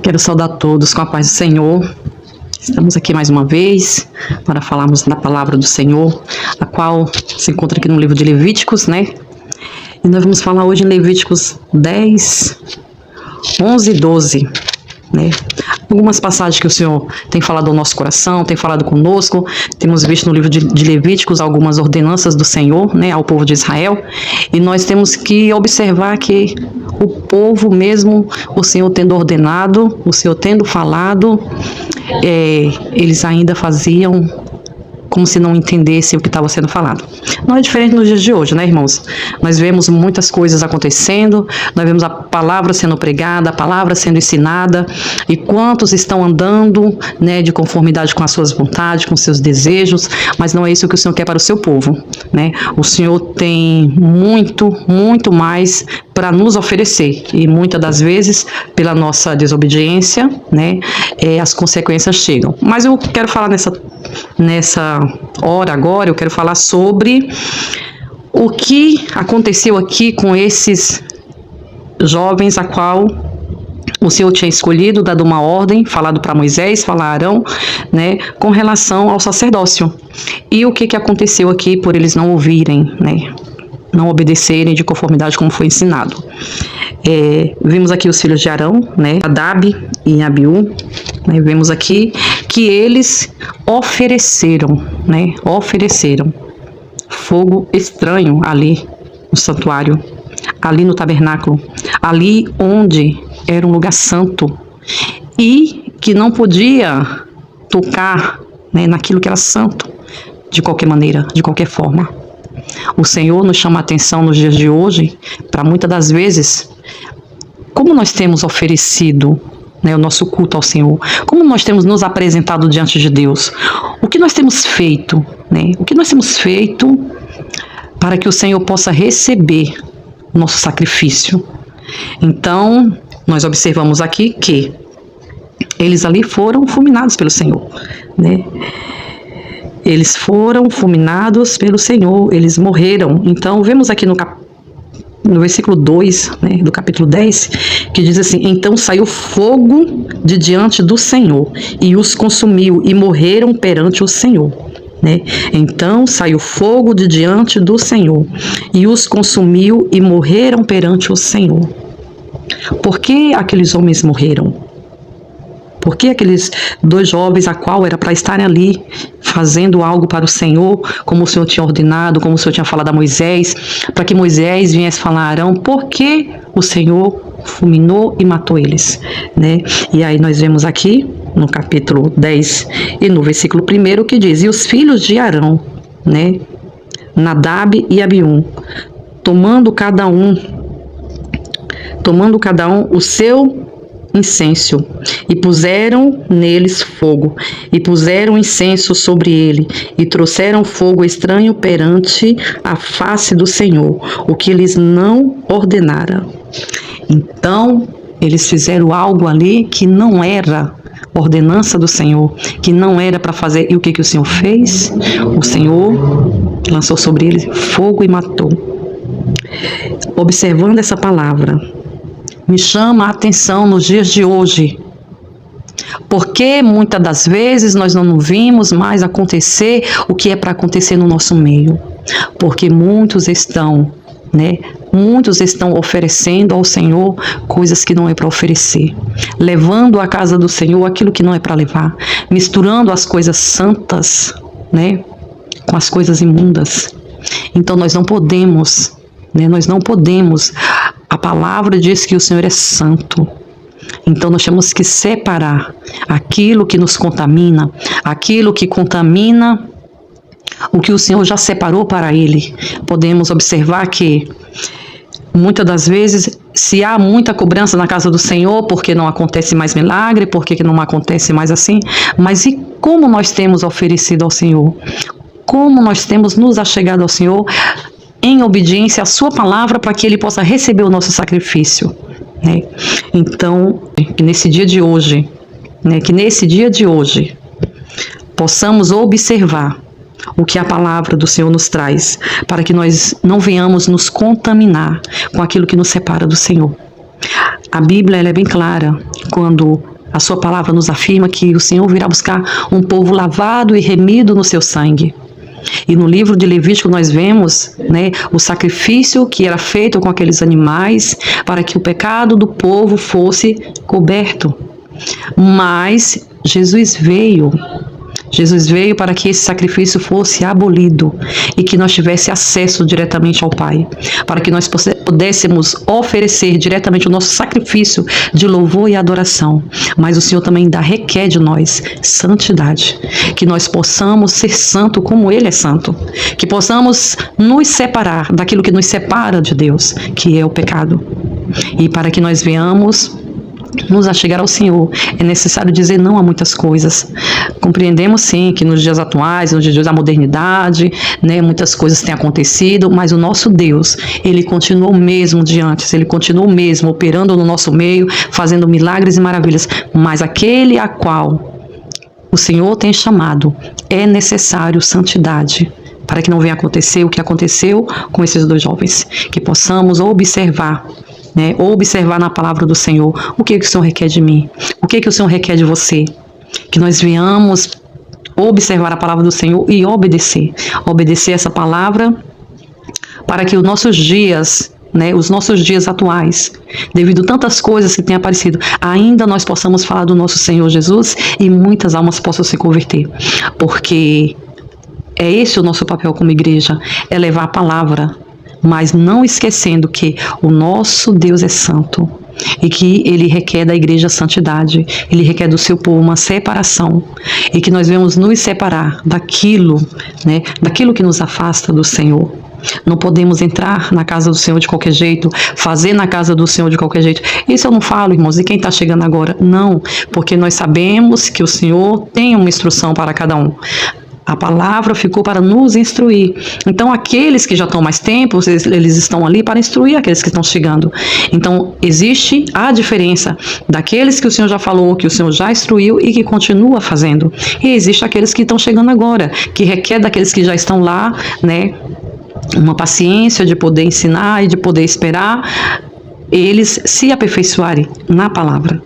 Quero saudar todos com a paz do Senhor. Estamos aqui mais uma vez para falarmos da palavra do Senhor, a qual se encontra aqui no livro de Levíticos, né? E nós vamos falar hoje em Levíticos 10, 11 e 12, né? Algumas passagens que o Senhor tem falado ao nosso coração, tem falado conosco. Temos visto no livro de Levíticos algumas ordenanças do Senhor, né, ao povo de Israel. E nós temos que observar que o povo mesmo, o Senhor tendo ordenado, o Senhor tendo falado, eles ainda faziam como se não entendessem o que estava sendo falado. Não é diferente nos dias de hoje, né, irmãos? Nós vemos muitas coisas acontecendo, nós vemos a palavra sendo pregada, a palavra sendo ensinada, e quantos estão andando, né, de conformidade com as suas vontades, com seus desejos, mas não é isso que o Senhor quer para o seu povo, né? O Senhor tem muito, muito mais para nos oferecer, e muitas das vezes, pela nossa desobediência, né, as consequências chegam. Mas eu quero falar nessa hora agora, eu quero falar sobre o que aconteceu aqui com esses jovens a qual o Senhor tinha escolhido, dado uma ordem, falado para Moisés, falar a Arão, né, com relação ao sacerdócio. E o que aconteceu aqui por eles não ouvirem, né, não obedecerem de conformidade como foi ensinado. Vimos aqui os filhos de Arão, né, Nadab e Abiú, né, vemos aqui que eles ofereceram fogo estranho ali no santuário, ali no tabernáculo, ali onde era um lugar santo, e que não podia tocar, né, naquilo que era santo, de qualquer maneira, de qualquer forma. O Senhor nos chama a atenção nos dias de hoje, para muitas das vezes, como nós temos oferecido, né, o nosso culto ao Senhor, como nós temos nos apresentado diante de Deus, o que nós temos feito, né, o que nós temos feito para que o Senhor possa receber o nosso sacrifício. Então, nós observamos aqui que eles ali foram fulminados pelo Senhor, né? Eles foram fulminados pelo Senhor, eles morreram. Então, vemos aqui no versículo 2, né, do capítulo 10, que diz assim: então saiu fogo de diante do Senhor e os consumiu, e morreram perante o Senhor, né? Então saiu fogo de diante do Senhor e os consumiu, e morreram perante o Senhor. Por que aqueles homens morreram? Por que aqueles dois jovens, a qual era para estarem ali fazendo algo para o Senhor, como o Senhor tinha ordenado, como o Senhor tinha falado a Moisés, para que Moisés viesse falar a Arão, por que o Senhor fulminou e matou eles, né? E aí nós vemos aqui no capítulo 10 e no versículo 1 que diz: e os filhos de Arão, né, Nadab e Abiú, tomando cada um o seu incenso, e puseram neles fogo, e puseram incenso sobre ele, e trouxeram fogo estranho perante a face do Senhor, o que eles não ordenara. Então, eles fizeram algo ali que não era ordenança do Senhor, que não era para fazer. E o que o Senhor fez? O Senhor lançou sobre eles fogo e matou. Observando essa palavra, me chama a atenção nos dias de hoje, porque muitas das vezes nós não vimos mais acontecer o que é para acontecer no nosso meio, porque muitos estão oferecendo ao Senhor coisas que não é para oferecer, levando à casa do Senhor aquilo que não é para levar, misturando as coisas santas, né, com as coisas imundas. Então nós não podemos, né, a palavra diz que o Senhor é santo. Então nós temos que separar aquilo que nos contamina, aquilo que contamina o que o Senhor já separou para Ele. Podemos observar que muitas das vezes, se há muita cobrança na casa do Senhor, porque não acontece mais milagre, porque não acontece mais assim, mas e como nós temos oferecido ao Senhor? Como nós temos nos achegado ao Senhor em obediência à sua palavra, para que Ele possa receber o nosso sacrifício, né? Então, que nesse dia de hoje, possamos observar o que a palavra do Senhor nos traz, para que nós não venhamos nos contaminar com aquilo que nos separa do Senhor. A Bíblia ela é bem clara quando A sua palavra nos afirma que o Senhor virá buscar um povo lavado e remido no seu sangue. E no livro de Levítico nós vemos, né, o sacrifício que era feito com aqueles animais para que o pecado do povo fosse coberto. Mas Jesus veio para que esse sacrifício fosse abolido e que nós tivéssemos acesso diretamente ao Pai, para que nós pudéssemos oferecer diretamente o nosso sacrifício de louvor e adoração. Mas o Senhor também requer de nós santidade, que nós possamos ser santo como Ele é santo, que possamos nos separar daquilo que nos separa de Deus, que é o pecado. E para que nós venhamos nos achegar ao Senhor, é necessário dizer não a muitas coisas. Compreendemos sim que nos dias atuais, nos dias da modernidade, né, muitas coisas têm acontecido, mas o nosso Deus, Ele continua o mesmo de antes, Ele continua o mesmo, operando no nosso meio, fazendo milagres e maravilhas, mas aquele a qual o Senhor tem chamado, é necessário santidade, para que não venha acontecer o que aconteceu com esses dois jovens, que possamos observar, né, observar na palavra do Senhor o que o Senhor requer de mim, o que o Senhor requer de você, que nós venhamos observar a palavra do Senhor e obedecer essa palavra, para que os nossos dias, né, os nossos dias atuais, devido a tantas coisas que têm aparecido, ainda nós possamos falar do nosso Senhor Jesus e muitas almas possam se converter, porque é esse o nosso papel como igreja, é levar a palavra, mas não esquecendo que o nosso Deus é santo e que Ele requer da igreja santidade, Ele requer do seu povo uma separação, e que nós devemos nos separar daquilo, né, daquilo que nos afasta do Senhor. Não podemos entrar na casa do Senhor de qualquer jeito, fazer na casa do Senhor de qualquer jeito. Isso eu não falo, irmãos, e quem está chegando agora? Não, porque nós sabemos que o Senhor tem uma instrução para cada um. A palavra ficou para nos instruir. Então, aqueles que já estão mais tempo, eles estão ali para instruir aqueles que estão chegando. Então, existe a diferença daqueles que o Senhor já falou, que o Senhor já instruiu e que continua fazendo. E existe aqueles que estão chegando agora, que requer daqueles que já estão lá, né, uma paciência de poder ensinar e de poder esperar eles se aperfeiçoarem na palavra.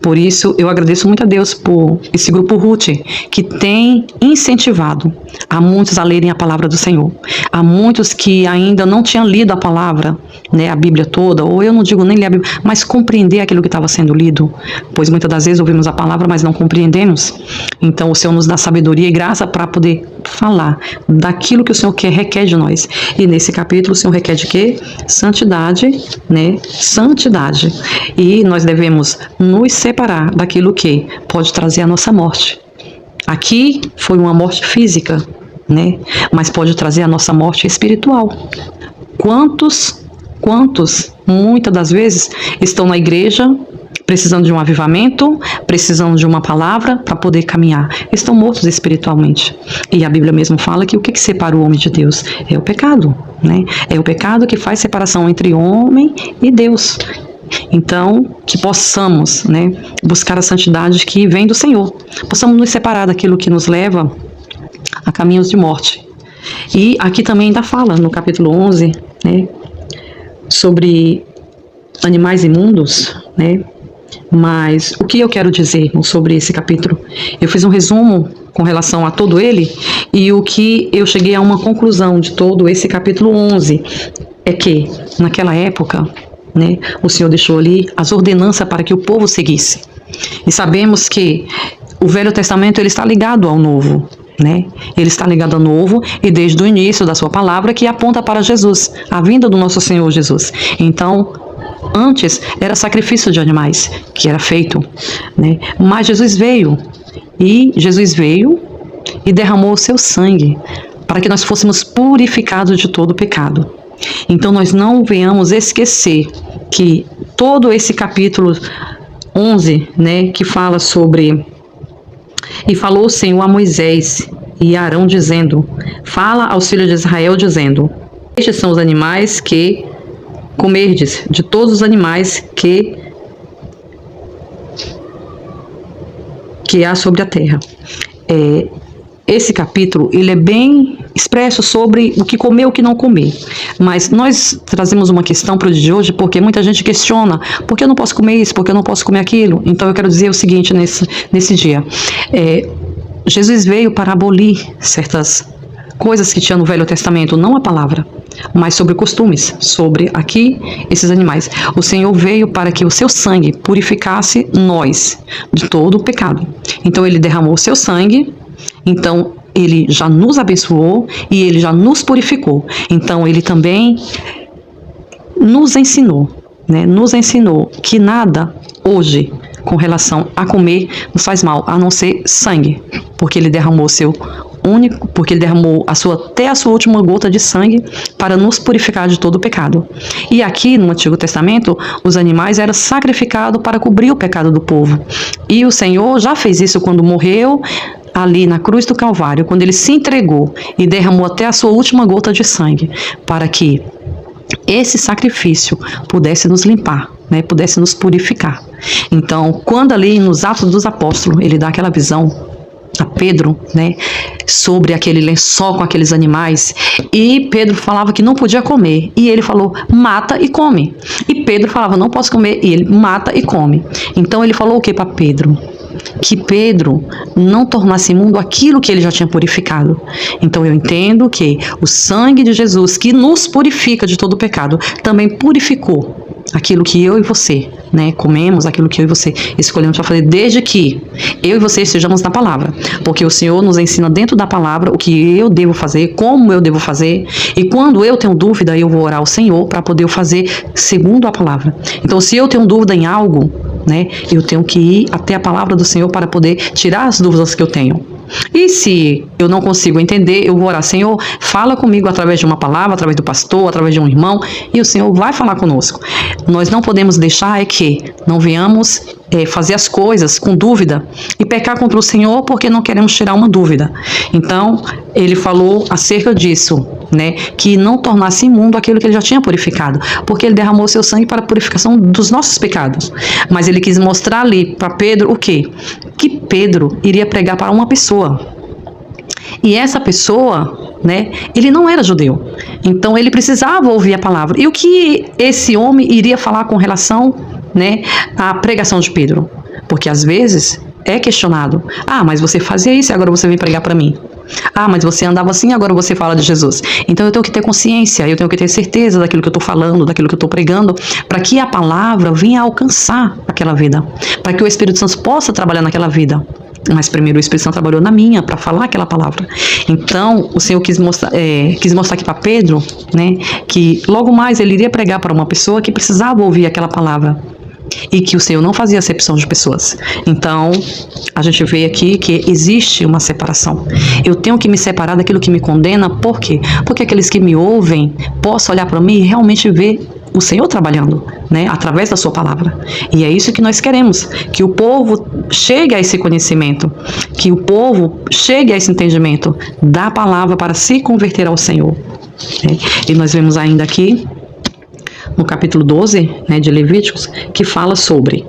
Por isso, eu agradeço muito a Deus por esse grupo Ruth, que tem incentivado a muitos a lerem a palavra do Senhor. Há muitos que ainda não tinham lido a palavra, né, a Bíblia toda, ou eu não digo nem ler a Bíblia, mas compreender aquilo que estava sendo lido, pois muitas das vezes ouvimos a palavra, mas não compreendemos. Então, o Senhor nos dá sabedoria e graça para poder falar daquilo que o Senhor requer de nós. E nesse capítulo, o Senhor requer de quê? Santidade, né? Santidade. E nós devemos nos separar daquilo que pode trazer a nossa morte. Aqui foi uma morte física, né? Mas pode trazer a nossa morte espiritual. Quantos, muitas das vezes, estão na igreja precisando de um avivamento, precisando de uma palavra para poder caminhar. Estão mortos espiritualmente. E a Bíblia mesmo fala que o que separa o homem de Deus? É o pecado, né? É o pecado que faz separação entre homem e Deus. Então, que possamos, né, buscar a santidade que vem do Senhor. Possamos nos separar daquilo que nos leva a caminhos de morte. E aqui também ainda fala, no capítulo 11, né, sobre animais imundos, né? Mas o que eu quero dizer sobre esse capítulo? Eu fiz um resumo com relação a todo ele, e o que eu cheguei a uma conclusão de todo esse capítulo 11 é que, naquela época, né, o Senhor deixou ali as ordenanças para que o povo seguisse. E sabemos que o Velho Testamento ele está ligado ao Novo, né? Ele está ligado ao Novo e desde o início da sua palavra que aponta para Jesus, a vinda do nosso Senhor Jesus. Então, antes era sacrifício de animais que era feito, né? Mas Jesus veio e derramou o seu sangue para que nós fôssemos purificados de todo o pecado. Então nós não venhamos esquecer que todo esse capítulo 11, né, que fala sobre: e falou o Senhor a Moisés e a Arão dizendo, fala aos filhos de Israel dizendo, estes são os animais que comerdes, de todos os animais que há sobre a terra. Esse capítulo ele é bem expresso sobre o que comer e o que não comer. Mas nós trazemos uma questão para o dia de hoje, porque muita gente questiona, por que eu não posso comer isso, por que eu não posso comer aquilo? Então eu quero dizer o seguinte nesse dia. Jesus veio para abolir certas coisas que tinha no Velho Testamento, não a palavra, mas sobre costumes, sobre aqui esses animais. O Senhor veio para que o seu sangue purificasse nós de todo o pecado. Então ele derramou o seu sangue, então ele já nos abençoou e ele já nos purificou. Então ele também nos ensinou, nos ensinou que nada hoje com relação a comer nos faz mal, a não ser sangue, porque ele derramou o seu único, porque ele derramou até a sua última gota de sangue para nos purificar de todo o pecado. E aqui no Antigo Testamento, os animais eram sacrificados para cobrir o pecado do povo. E o Senhor já fez isso quando morreu ali na cruz do Calvário, quando ele se entregou e derramou até a sua última gota de sangue, para que esse sacrifício pudesse nos limpar, pudesse nos purificar. Então, quando ali nos Atos dos Apóstolos, ele dá aquela visão a Pedro, sobre aquele lençol com aqueles animais, e Pedro falava que não podia comer, e ele falou, mata e come. E Pedro falava, não posso comer, e ele mata e come. Então ele falou o que para Pedro? Que Pedro não tornasse imundo aquilo que ele já tinha purificado. Então eu entendo que o sangue de Jesus, que nos purifica de todo o pecado, também purificou aquilo que eu e você, comemos, aquilo que eu e você escolhemos para fazer, desde que eu e você estejamos na palavra, porque o Senhor nos ensina dentro da palavra o que eu devo fazer, como eu devo fazer, e quando eu tenho dúvida, eu vou orar ao Senhor para poder fazer segundo a palavra. Então, se eu tenho dúvida em algo, eu tenho que ir até a palavra do Senhor para poder tirar as dúvidas que eu tenho. E se eu não consigo entender, eu vou orar, Senhor, fala comigo através de uma palavra, através do pastor, através de um irmão, e o Senhor vai falar conosco. Nós não podemos deixar que não venhamos fazer as coisas com dúvida e pecar contra o Senhor porque não queremos tirar uma dúvida. Então, ele falou acerca disso, que não tornasse imundo aquilo que ele já tinha purificado, porque ele derramou seu sangue para a purificação dos nossos pecados. Mas ele quis mostrar ali para Pedro o quê? Que Pedro iria pregar para uma pessoa. E essa pessoa, ele não era judeu. Então ele precisava ouvir a palavra. E o que esse homem iria falar com relação, à pregação de Pedro? Porque às vezes é questionado. Ah, mas você fazia isso e agora você vem pregar para mim. Ah, mas você andava assim e agora você fala de Jesus. Então eu tenho que ter consciência, eu tenho que ter certeza daquilo que eu estou falando, daquilo que eu estou pregando, para que a palavra venha alcançar aquela vida, para que o Espírito Santo possa trabalhar naquela vida. Mas primeiro o Espírito Santo trabalhou na minha para falar aquela palavra. Então o Senhor quis mostrar aqui para Pedro, que logo mais ele iria pregar para uma pessoa que precisava ouvir aquela palavra. E que o Senhor não fazia acepção de pessoas. Então, a gente vê aqui que existe uma separação. Eu tenho que me separar daquilo que me condena. Por quê? Porque aqueles que me ouvem possam olhar para mim e realmente ver o Senhor trabalhando, através da sua palavra. E é isso que nós queremos, que o povo chegue a esse conhecimento, que o povo chegue a esse entendimento da palavra para se converter ao Senhor. E nós vemos ainda aqui no capítulo 12, de Levíticos, que fala sobre,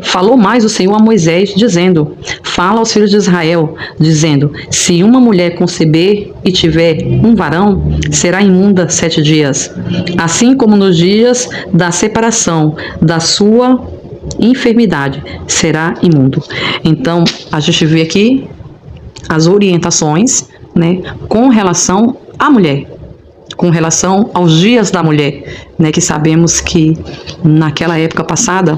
falou mais o Senhor a Moisés, dizendo, fala aos filhos de Israel, dizendo, se uma mulher conceber e tiver um varão, será imunda 7 dias, assim como nos dias da separação da sua enfermidade, será imundo. Então, a gente vê aqui as orientações, com relação à mulher, com relação aos dias da mulher, que sabemos que naquela época passada,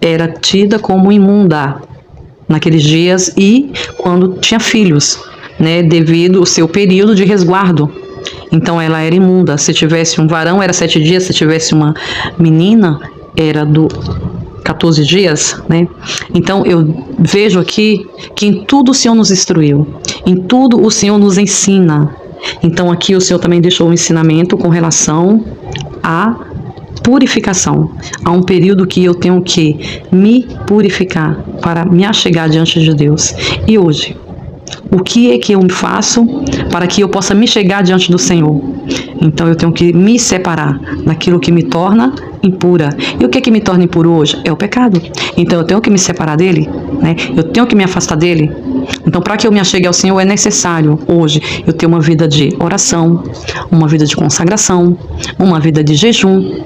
era tida como imunda naqueles dias e quando tinha filhos, devido ao seu período de resguardo. Então ela era imunda. Se tivesse um varão era 7 dias, se tivesse uma menina era 14 dias, Então eu vejo aqui que em tudo o Senhor nos instruiu, em tudo o Senhor nos ensina. Então aqui o Senhor também deixou um ensinamento com relação à purificação. Há um período que eu tenho que me purificar para me achegar diante de Deus. E hoje, o que é que eu faço para que eu possa me chegar diante do Senhor? Então eu tenho que me separar daquilo que me torna impura. E o que é que me torna impuro hoje? É o pecado. Então eu tenho que me separar dele, Eu tenho que me afastar dele. Então, para que eu me achegue ao Senhor, é necessário hoje eu ter uma vida de oração, uma vida de consagração, uma vida de jejum.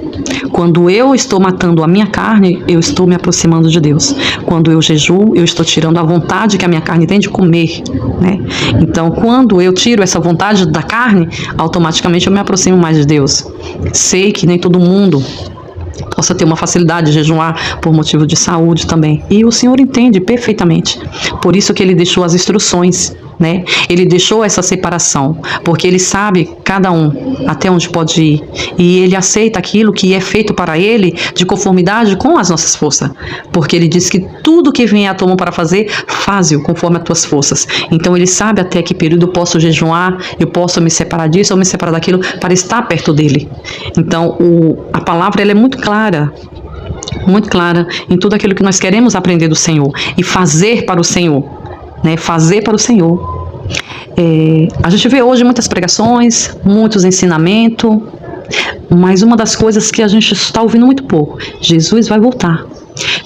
Quando eu estou matando a minha carne, eu estou me aproximando de Deus. Quando eu jejuo, eu estou tirando a vontade que a minha carne tem de comer, né? Então, quando eu tiro essa vontade da carne, automaticamente eu me aproximo mais de Deus. Sei que nem todo mundo possa ter uma facilidade de jejuar por motivo de saúde também. E o Senhor entende perfeitamente. Por isso que Ele deixou as instruções, né? Ele deixou essa separação, porque Ele sabe cada um até onde pode ir. E Ele aceita aquilo que é feito para Ele de conformidade com as nossas forças. Porque Ele diz que tudo que vem à tua mão para fazer, faze-o conforme as tuas forças. Então Ele sabe até que período eu posso jejuar, eu posso me separar disso ou me separar daquilo para estar perto dEle. Então a palavra ela é muito clara em tudo aquilo que nós queremos aprender do Senhor e fazer para o Senhor, né? Fazer para o Senhor. A gente vê hoje muitas pregações, muitos ensinamentos, mas uma das coisas que a gente está ouvindo muito pouco: Jesus vai voltar.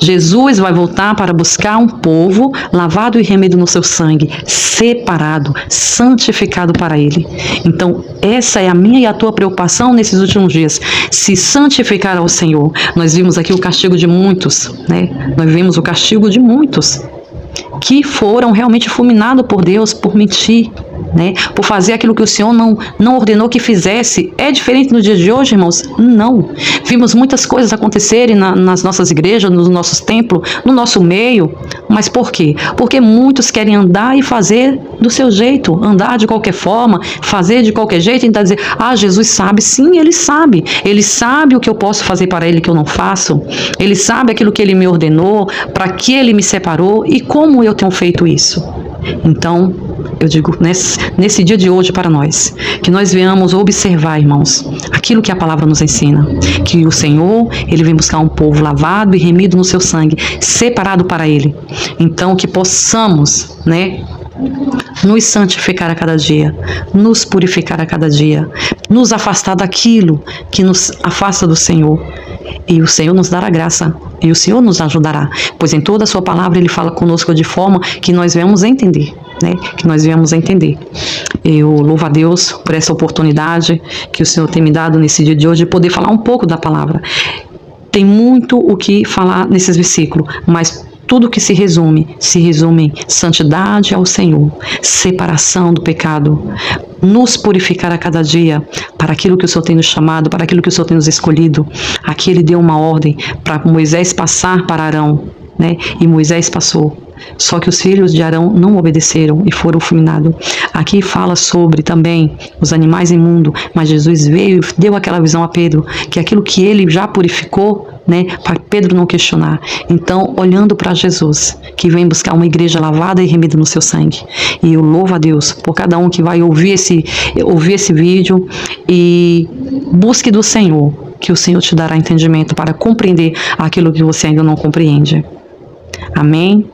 Jesus vai voltar para buscar um povo lavado e remido no seu sangue, separado, santificado para Ele. Então, essa é a minha e a tua preocupação nesses últimos dias, se santificar ao Senhor. Nós vimos aqui o castigo de muitos, né? Nós vimos o castigo de muitos que foram realmente fulminados por Deus por mentir, né? Por fazer aquilo que o Senhor não ordenou que fizesse. É diferente no dia de hoje, irmãos? Não. Vimos muitas coisas acontecerem nas nossas igrejas, nos nossos templos, no nosso meio. Mas por quê? Porque muitos querem andar e fazer do seu jeito, andar de qualquer forma, fazer de qualquer jeito, e tentar dizer: ah, Jesus sabe. Sim, Ele sabe. Ele sabe o que eu posso fazer para Ele que eu não faço. Ele sabe aquilo que Ele me ordenou, para que Ele me separou e como eu tenho feito isso. Então, eu digo nesse dia de hoje para nós, que nós venhamos observar, irmãos, aquilo que a palavra nos ensina, que o Senhor, Ele vem buscar um povo lavado e remido no seu sangue, separado para Ele. Então, que possamos, né, nos santificar a cada dia, nos purificar a cada dia, nos afastar daquilo que nos afasta do Senhor. E o Senhor nos dará graça, e o Senhor nos ajudará, pois em toda a sua palavra Ele fala conosco de forma que nós venhamos entender, né? Que nós venhamos entender. Eu louvo a Deus por essa oportunidade que o Senhor tem me dado nesse dia de hoje, de poder falar um pouco da palavra. Tem muito o que falar nesses versículos, mas tudo que se resume em santidade ao Senhor, separação do pecado, nos purificar a cada dia para aquilo que o Senhor tem nos chamado, para aquilo que o Senhor tem nos escolhido. Aqui Ele deu uma ordem para Moisés passar para Arão, né? E Moisés passou. Só que os filhos de Arão não obedeceram e foram fulminados. Aqui fala sobre também os animais imundos, mas Jesus veio e deu aquela visão a Pedro, que aquilo que ele já purificou, né, para Pedro não questionar. Então, olhando para Jesus, que vem buscar uma igreja lavada e remida no seu sangue. E eu louvo a Deus por cada um que vai ouvir esse vídeo e busque do Senhor, que o Senhor te dará entendimento para compreender aquilo que você ainda não compreende. Amém?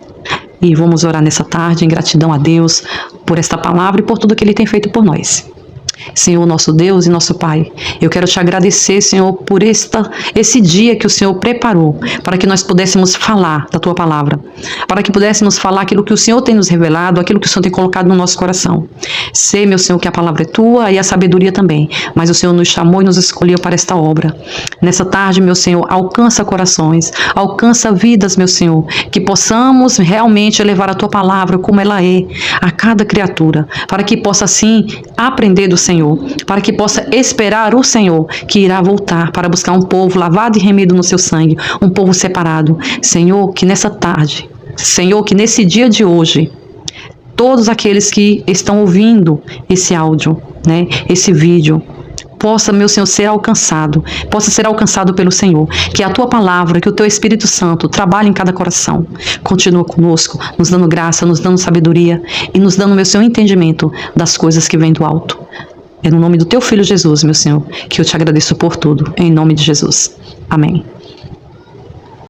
E vamos orar nessa tarde em gratidão a Deus por esta palavra e por tudo que Ele tem feito por nós. Senhor, nosso Deus e nosso Pai, eu quero te agradecer, Senhor, por esse dia que o Senhor preparou para que nós pudéssemos falar da Tua palavra, para que pudéssemos falar aquilo que o Senhor tem nos revelado, aquilo que o Senhor tem colocado no nosso coração. Sei, meu Senhor, que a palavra é Tua e a sabedoria também, mas o Senhor nos chamou e nos escolheu para esta obra. Nessa tarde, meu Senhor, alcança corações, alcança vidas, meu Senhor, que possamos realmente levar a Tua palavra como ela é a cada criatura, para que possa assim aprender do Senhor, para que possa esperar o Senhor, que irá voltar para buscar um povo lavado e remido no seu sangue, um povo separado. Senhor, que nessa tarde, Senhor, que nesse dia de hoje, todos aqueles que estão ouvindo esse áudio, né, esse vídeo, possa, meu Senhor, possa ser alcançado pelo Senhor, que a Tua palavra, que o Teu Espírito Santo trabalhe em cada coração, continua conosco, nos dando graça, nos dando sabedoria e nos dando, meu Senhor, entendimento das coisas que vêm do alto. É no nome do Teu Filho Jesus, meu Senhor, que eu te agradeço por tudo, em nome de Jesus. Amém.